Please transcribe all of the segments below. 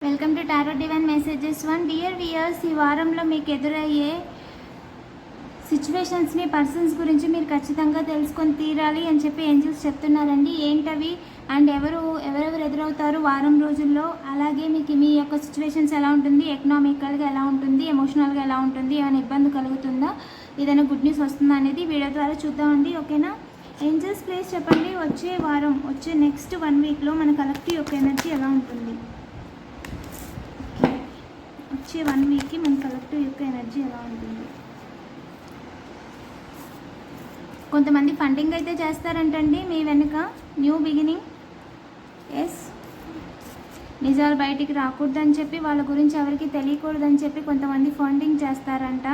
Welcome to tarot divine messages 1. Dear weirs, ఈ వారంలో మీకు ఎదురయ్యే సిచ్యువేషన్స్ని, పర్సన్స్ గురించి మీరు ఖచ్చితంగా తెలుసుకొని తీరాలి అని చెప్పి ఏంజల్స్ చెప్తున్నారండి. ఏంటవి అండ్ ఎవరెవరు ఎదురవుతారు వారం రోజుల్లో, అలాగే మీకు మీ యొక్క సిచ్యువేషన్స్ ఎలా ఉంటుంది, ఎకనామికల్గా ఎలా ఉంటుంది, ఎమోషనల్గా ఎలా ఉంటుంది, ఏమైనా ఇబ్బంది కలుగుతుందా, ఏదైనా గుడ్ న్యూస్ వస్తుందా అనేది వీడియో ద్వారా చూద్దామండి. ఓకేనా? ఏంజల్స్ ప్లీజ్ చెప్పండి, వచ్చే వారం, వచ్చే నెక్స్ట్ 1 వీక్లో మన కలెక్టివ్ యొక్క ఎనర్జీ ఎలా ఉంటుంది? వచ్చే 1 వీక్కి మన కలెక్టివ్ యొక్క ఎనర్జీ ఎలా ఉంటుంది? కొంతమంది ఫండింగ్ అయితే చేస్తారంటండి మీ వెనుక, న్యూ బిగినింగ్. ఎస్, నిజాలు బయటికి రాకూడదని చెప్పి, వాళ్ళ గురించి ఎవరికి తెలియకూడదని చెప్పి కొంతమంది ఫండింగ్ చేస్తారంట.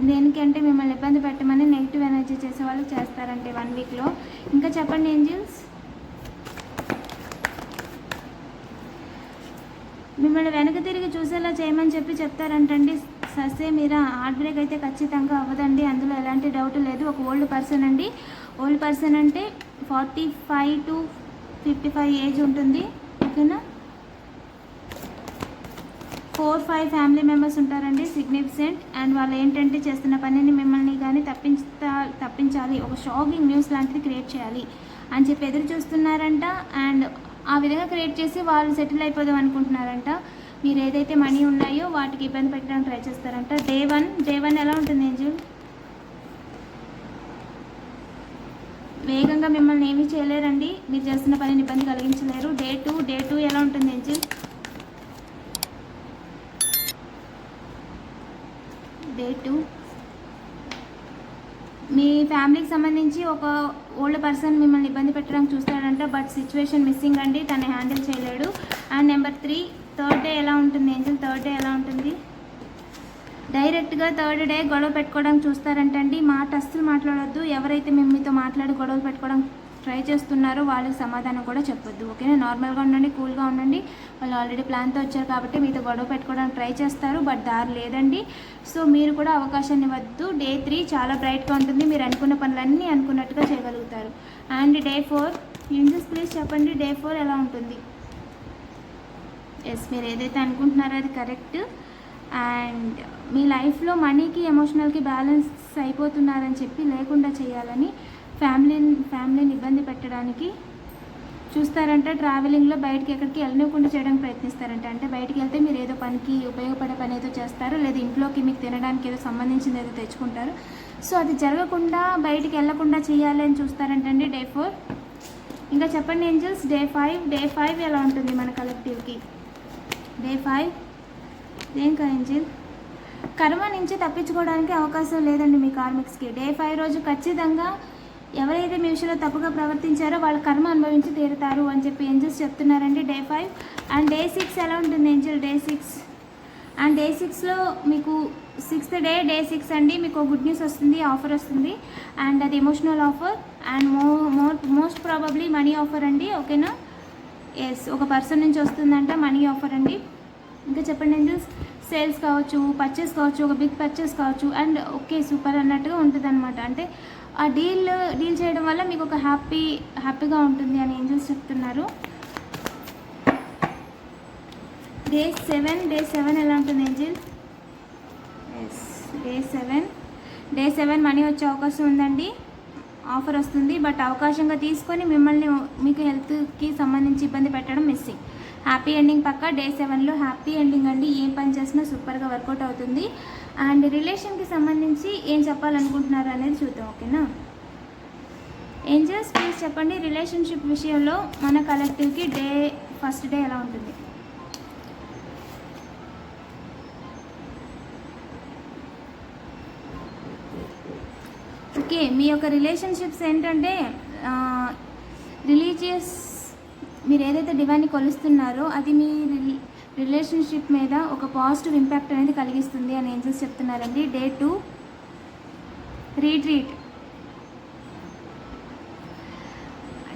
దేనికంటే మిమ్మల్ని ఇబ్బంది పెట్టమని నెగిటివ్ ఎనర్జీ చేసే వాళ్ళు చేస్తారంటే 1 వీక్లో. ఇంకా చెప్పండి ఏంజిల్స్. మిమ్మల్ని వెనక తిరిగి చూసేలా చేయమని చెప్పి చెప్తారంటండి. ససే మీరా హార్ట్ బ్రేక్ అయితే ఖచ్చితంగా అవ్వదండి, అందులో ఎలాంటి డౌట్ లేదు. ఒక ఓల్డ్ పర్సన్ అండి. ఓల్డ్ పర్సన్ అంటే 45 to 55 ఏజ్ ఉంటుంది. ఓకేనా? 4-5 ఫ్యామిలీ మెంబర్స్ ఉంటారండి, సిగ్నిఫికెంట్. అండ్ వాళ్ళు ఏంటంటే చేస్తున్న పనిని మిమ్మల్ని కానీ తప్పించాలి, ఒక షాకింగ్ న్యూస్ లాంటిది క్రియేట్ చేయాలి అని చెప్పి ఎదురు చూస్తున్నారంట. అండ్ ఆ విధంగా క్రియేట్ చేసి వాళ్ళు సెటిల్ అయిపోదాం అనుకుంటున్నారంట. మీరు ఏదైతే మనీ ఉన్నాయో వాటికి ఇబ్బంది పెట్టడానికి ట్రై చేస్తారంట. డే వన్ ఎలా ఉంటుంది ఏంజల్? వేగంగా మిమ్మల్ని ఏమీ చేయలేరండి, మీరు చేస్తున్న పనిని ఇబ్బంది కలిగించలేరు. డే టూ ఎలా ఉంటుంది ఏంజల్? డే 2 మీ ఫ్యామిలీకి సంబంధించి ఒక ఓల్డ్ పర్సన్ మిమ్మల్ని ఇబ్బంది పెట్టడానికి చూస్తాడంట, బట్ సిచ్యువేషన్ మిస్సింగ్ అండి, తను హ్యాండిల్ చేయలేడు. అండ్ నెంబర్ 3, థర్డ్ డే ఎలా ఉంటుంది ఏంజల్? థర్డ్ డే ఎలా ఉంటుంది? డైరెక్ట్గా థర్డ్ డే గొడవ పెట్టుకోవడానికి చూస్తారంటండి. మాట అస్సలు మాట్లాడొద్దు. ఎవరైతే మేము మీతో మాట్లాడి గొడవలు పెట్టుకోవడానికి ట్రై చేస్తున్నారో వాళ్ళకి సమాధానం కూడా చెప్పొద్దు. ఓకేనా? నార్మల్గా ఉండండి, కూల్గా ఉండండి. వాళ్ళు ఆల్రెడీ ప్లాన్తో వచ్చారు కాబట్టి మీతో గొడవ పెట్టుకోవడానికి ట్రై చేస్తారు, బట్ దారి లేదండి. సో మీరు కూడా అవకాశాన్ని ఇవ్వద్దు. డే 3 చాలా బ్రైట్గా ఉంటుంది, మీరు అనుకున్న పనులన్నీ అనుకున్నట్టుగా చేయగలుగుతారు. అండ్ డే 4 ఏంజల్స్ ప్లీజ్ చెప్పండి, డే 4 ఎలా ఉంటుంది? ఎస్, మీరు ఏదైతే అనుకుంటున్నారో అది కరెక్ట్. అండ్ మీ లైఫ్లో మనీకి ఎమోషనల్కి బ్యాలెన్స్ అయిపోతున్నారని చెప్పి లేకుండా చేయాలని ఫ్యామిలీని ఇబ్బంది పెట్టడానికి చూస్తారంట. ట్రావెలింగ్లో బయటికి ఎక్కడికి వెళ్ళనివ్వకుండా చేయడానికి ప్రయత్నిస్తారంట. అంటే బయటికి వెళ్తే మీరు ఏదో పనికి ఉపయోగపడే పని ఏదో చేస్తారు, లేదా ఇంట్లోకి మీకు తినడానికి ఏదో సంబంధించింది ఏదో తెచ్చుకుంటారు. సో అది జరగకుండా, బయటికి వెళ్ళకుండా చేయాలి అని చూస్తారంటండి డే 4. ఇంకా చెప్పండి ఏంజల్స్, డే 5 ఎలా ఉంటుంది మన కలెక్టివ్కి? Day 5 దేనికా Angel? కర్మ నుంచి తప్పించుకోవడానికి అవకాశం లేదండి మీ కార్మిక్స్కి. డే 5 రోజు ఖచ్చితంగా ఎవరైతే మీ విషయంలో తప్పుగా ప్రవర్తించారో వాళ్ళ కర్మ అనుభవించి తీరుతారు అని చెప్పి ఏంజల్స్ చెప్తున్నారండి డే 5. అండ్ డే 6 ఎలా ఉంటుంది ఏంజల్? డే 6 అండ్ డే 6లో మీకు 6th డే, డే 6 అండి, మీకు గుడ్ న్యూస్ వస్తుంది, ఆఫర్ వస్తుంది. అండ్ అది emotional offer and most probably money offer అండి. ఓకేనా? ఎస్, ఒక పర్సన్ నుంచి వస్తుందంట మనీ ఆఫర్ అండి. ఇంకా చెప్పండి ఏంజల్స్. సేల్స్ కావచ్చు, పర్చేస్ కావచ్చు, ఒక బిగ్ పర్చేస్ కావచ్చు. అండ్ ఓకే, సూపర్ అన్నట్టుగా ఉంటుంది అనమాట. అంటే ఆ డీల్ చేయడం వల్ల మీకు ఒక హ్యాపీగా ఉంటుంది అని ఏంజల్స్ చెప్తున్నారు. డే 7 ఎలా ఉంటుంది ఏంజల్? ఎస్, డే 7 మనీ వచ్చే అవకాశం ఉందండి, ఆఫర్ వస్తుంది. బట్ అవకాశంగా తీసుకొని మిమ్మల్ని మీకు హెల్త్కి సంబంధించి ఇబ్బంది పెట్టడం మిస్సింగ్. హ్యాపీ ఎండింగ్ పక్క. డే 7లో హ్యాపీ ఎండింగ్ అండి, ఏం పని చేసినా సూపర్గా వర్కౌట్ అవుతుంది. అండ్ రిలేషన్కి సంబంధించి ఏం చెప్పాలనుకుంటున్నారు అనేది చూద్దాం. ఓకేనా? ఏంజల్స్ ప్లీజ్ చెప్పండి, రిలేషన్షిప్ విషయంలో మన కలెక్టివ్కి ఫస్ట్ డే ఎలా ఉంటుంది? ఓకే, మీ యొక్క రిలేషన్షిప్స్ ఏంటంటే రిలీజియస్, మీరు ఏదైతే డివైన్ని కొలుస్తున్నారో అది మీ రిలేషన్షిప్ మీద ఒక పాజిటివ్ ఇంపాక్ట్ అనేది కలిగిస్తుంది అని ఏంజల్స్ చెప్తున్నారండి. Day 2 retreat.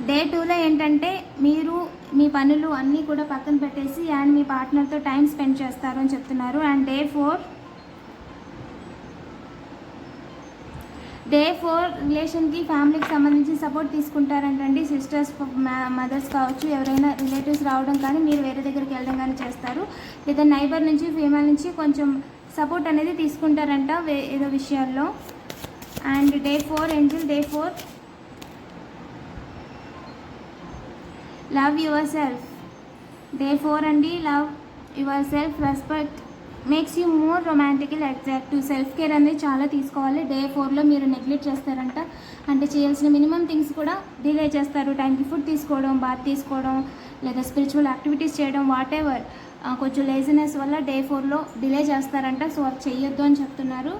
డే 2లో ఏంటంటే మీరు మీ పనులు అన్నీ కూడా పక్కన పెట్టేసి అండ్ మీ పార్ట్నర్తో టైం స్పెండ్ చేస్తారు అని చెప్తున్నారు. అండ్ డే డే 4 రిలేషన్కి ఫ్యామిలీకి సంబంధించి సపోర్ట్ తీసుకుంటారంటండి. సిస్టర్స్, మదర్స్ కావచ్చు, ఎవరైనా రిలేటివ్స్ రావడం కానీ మీరు వేరే దగ్గరికి వెళ్ళడం కానీ చేస్తారు. లేదా నైబర్ నుంచి, ఫీమేల్ నుంచి కొంచెం సపోర్ట్ అనేది తీసుకుంటారంట ఏదో విషయాల్లో. And day 4 Angel, day 4 love your self. Day 4 అండి, love your self, respect makes you more romantical attractive. Self care అనేది చాలా తీసుకోవాలి. డే 4లో మీరు నెగ్లెక్ట్ చేస్తారంట. అంటే చేయాల్సిన మినిమం థింగ్స్ కూడా డిలే చేస్తారు. టైంకి ఫుడ్ తీసుకోవడం, బాత్ తీసుకోవడం, లేదా స్పిరిచువల్ యాక్టివిటీస్ చేయడం, వాట్ ఎవర్. కొంచెం లేజినెస్ వల్ల డే 4లో డిలే చేస్తారంట. సో అది చెయ్యొద్దు అని చెప్తున్నారు.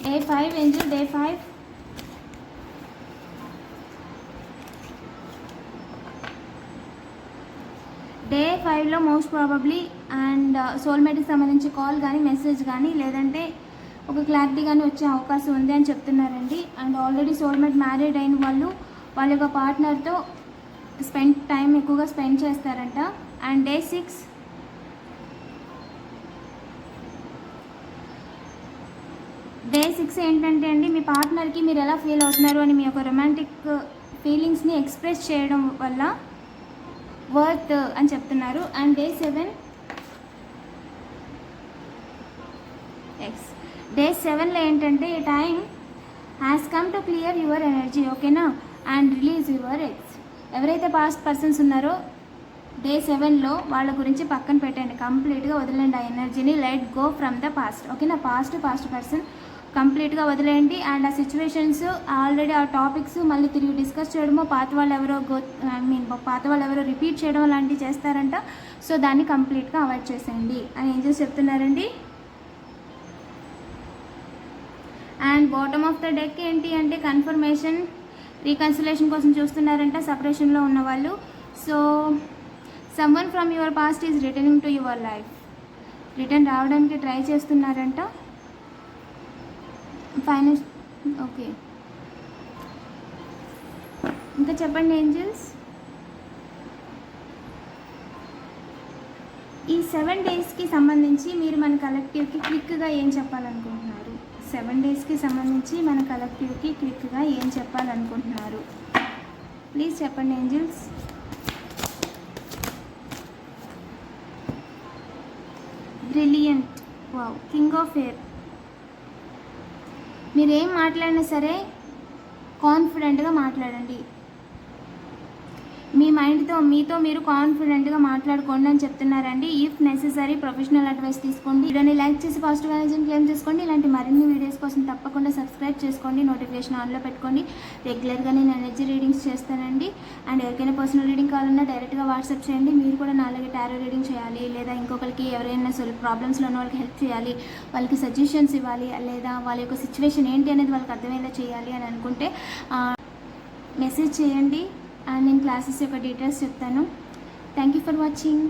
డే 5 ఏంజల్, డే 5 డే 5లో మోస్ట్ ప్రాబబ్లీ అండ్ సోల్మేట్కి సంబంధించి కాల్ కానీ, మెసేజ్ కానీ, లేదంటే ఒక క్లారిటీ కానీ వచ్చే అవకాశం ఉంది అని చెప్తున్నారండి. అండ్ ఆల్రెడీ సోల్మేట్ మ్యారీడ్ అయిన వాళ్ళు వాళ్ళ యొక్క పార్ట్నర్తో టైం ఎక్కువగా స్పెండ్ చేస్తారంట. అండ్ డే 6 ఏంటంటే అండి, మీ పార్ట్నర్కి మీరు ఎలా ఫీల్ అవుతున్నారు అని మీ యొక్క రొమాంటిక్ ఫీలింగ్స్ని ఎక్స్ప్రెస్ చేయడం వల్ల వర్త్ అని చెప్తున్నారు. అండ్ డే 7లో ఏంటంటే time has come to clear your energy, ఓకేనా, అండ్ రిలీజ్ యువర్ ఎక్స్. ఎవరైతే పాస్ట్ పర్సన్స్ ఉన్నారో డే 7లో వాళ్ళ గురించి పక్కన పెట్టండి, కంప్లీట్గా వదిలేండి ఆ ఎనర్జీని. Let go from the past, ఓకేనా. పాస్ట్ పర్సన్ కంప్లీట్గా వదిలేయండి. అండ్ ఆ సిచ్యువేషన్స్, ఆల్రెడీ ఆ టాపిక్స్ మళ్ళీ తిరిగి డిస్కస్ చేయడమో, పాత వాళ్ళు ఎవరో రిపీట్ చేయడం లాంటివి చేస్తారంట. సో దాన్ని కంప్లీట్గా అవాయిడ్ చేసేయండి అని ఏం చేసి చెప్తున్నారండి. And bottom of the deck ఏంటి అంటే కన్ఫర్మేషన్, రీకన్సిలేషన్ కోసం చూస్తున్నారంట సపరేషన్లో ఉన్న వాళ్ళు. So someone from your past is returning to your life. Return రావడానికి ట్రై చేస్తున్నారంట. Final, okay. ఇంకా చెప్పండి ఏంజల్స్. ఈ 7 డేస్కి సంబంధించి మీరు మన కలెక్టివ్కి క్విక్గా ఏం చెప్పాలనుకుంటున్నారు? 7 డేస్కి సంబంధించి మన కలెక్టివ్కి క్విక్గా ఏం చెప్పాలనుకుంటున్నారు? ప్లీజ్ చెప్పండి angels. Brilliant, wow, king of air. మీరు ఏం మాట్లాడినా సరే కాన్ఫిడెంట్గా మాట్లాడండి. మీ మైండ్తో మీతో మీరు కాన్ఫిడెంట్గా మాట్లాడుకోండి అని చెప్తున్నారండి. ఇఫ్ నెసెసరీ ప్రొఫెషనల్ అడ్వైస్ తీసుకోండి. వీడియోని లైక్ చేసి పాజిటివ్ ఎనర్జీని క్లెయిమ్ చేసుకోండి. ఇలాంటి మరిన్ని వీడియోస్ కోసం తప్పకుండా సబ్స్క్రైబ్ చేసుకోండి, నోటిఫికేషన్ ఆన్లో పెట్టుకోండి. రెగ్యులర్గా నేను ఎనర్జీ రీడింగ్స్ చేస్తానండి. అండ్ ఎవరికైనా పర్సనల్ రీడింగ్ కావాలన్నా డైరెక్ట్గా వాట్సాప్ చేయండి. మీరు కూడా నాలాగే టారో రీడింగ్ చేయాలి, లేదా ఇంకొకరికి ఎవరైనా ప్రాబ్లమ్స్లో ఉన్న వాళ్ళకి హెల్ప్ చేయాలి, వాళ్ళకి సజెషన్స్ ఇవ్వాలి, లేదా వాళ్ళ యొక్క సిచ్యువేషన్ ఏంటి అనేది వాళ్ళకి అర్థమయ్యేలా చేయాలి అని అనుకుంటే మెసేజ్ చేయండి. అండ్ నేను క్లాసెస్ యొక్క డీటెయిల్స్ చెప్తాను. Thank you for watching.